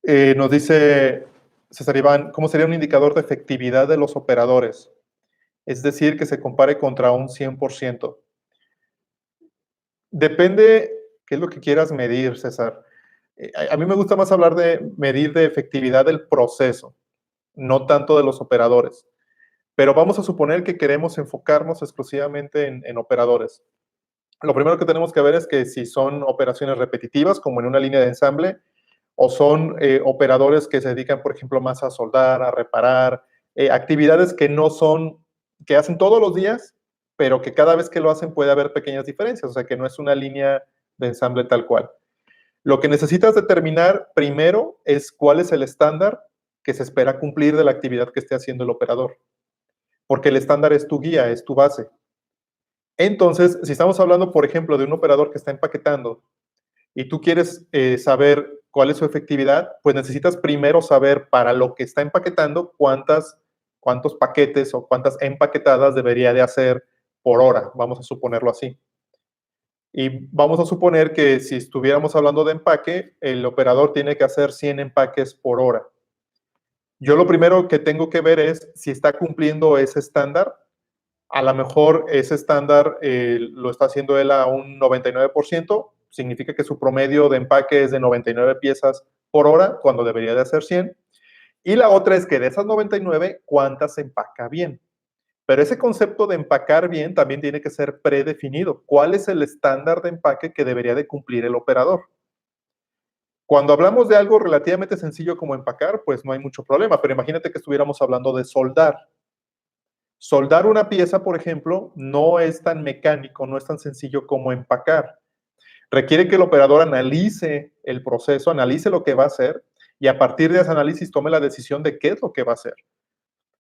Nos dice César Iván, ¿cómo sería un indicador de efectividad de los operadores? Es decir, que se compare contra un 100%. Depende qué es lo que quieras medir, César. A mí me gusta más hablar de medir de efectividad del proceso, no tanto de los operadores. Pero vamos a suponer que queremos enfocarnos exclusivamente en operadores. Lo primero que tenemos que ver es que si son operaciones repetitivas, como en una línea de ensamble, o son operadores que se dedican, por ejemplo, más a soldar, a reparar, actividades que no son, que hacen todos los días, pero que cada vez que lo hacen puede haber pequeñas diferencias, o sea, que no es una línea de ensamble tal cual. Lo que necesitas determinar primero es cuál es el estándar que se espera cumplir de la actividad que esté haciendo el operador, porque el estándar es tu guía, es tu base. Entonces, si estamos hablando, por ejemplo, de un operador que está empaquetando y tú quieres saber cuál es su efectividad, pues necesitas primero saber para lo que está empaquetando cuántos paquetes o cuántas empaquetadas debería de hacer por hora, vamos a suponerlo así. Y vamos a suponer que si estuviéramos hablando de empaque, el operador tiene que hacer 100 empaques por hora. Yo lo primero que tengo que ver es si está cumpliendo ese estándar. A lo mejor ese estándar lo está haciendo él a un 99%, significa que su promedio de empaque es de 99 piezas por hora, cuando debería de hacer 100. Y la otra es que de esas 99, ¿cuántas empaca bien? Pero ese concepto de empacar bien también tiene que ser predefinido. ¿Cuál es el estándar de empaque que debería de cumplir el operador? Cuando hablamos de algo relativamente sencillo como empacar, pues no hay mucho problema, pero imagínate que estuviéramos hablando de soldar. Soldar una pieza, por ejemplo, no es tan mecánico, no es tan sencillo como empacar. Requiere que el operador analice el proceso, analice lo que va a hacer y a partir de ese análisis tome la decisión de qué es lo que va a hacer.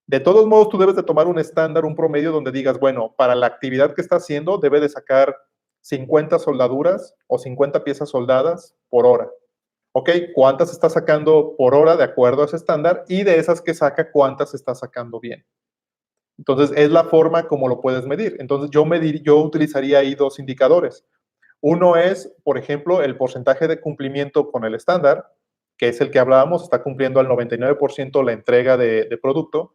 De todos modos, tú debes de tomar un estándar, un promedio donde digas, bueno, para la actividad que está haciendo debe de sacar 50 soldaduras o 50 piezas soldadas por hora. ¿Ok? ¿Cuántas está sacando por hora de acuerdo a ese estándar? Y de esas que saca, ¿cuántas está sacando bien? Entonces, es la forma como lo puedes medir. Entonces, yo utilizaría ahí dos indicadores. Uno es, por ejemplo, el porcentaje de cumplimiento con el estándar, que es el que hablábamos, está cumpliendo al 99% la entrega de producto.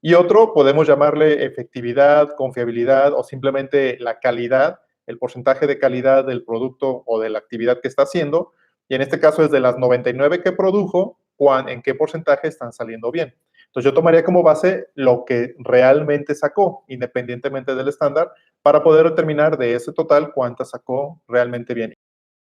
Y otro, podemos llamarle efectividad, confiabilidad o simplemente la calidad, el porcentaje de calidad del producto o de la actividad que está haciendo. Y en este caso es de las 99 que produjo, en qué porcentaje están saliendo bien. Entonces yo tomaría como base lo que realmente sacó, independientemente del estándar, para poder determinar de ese total cuántas sacó realmente bien.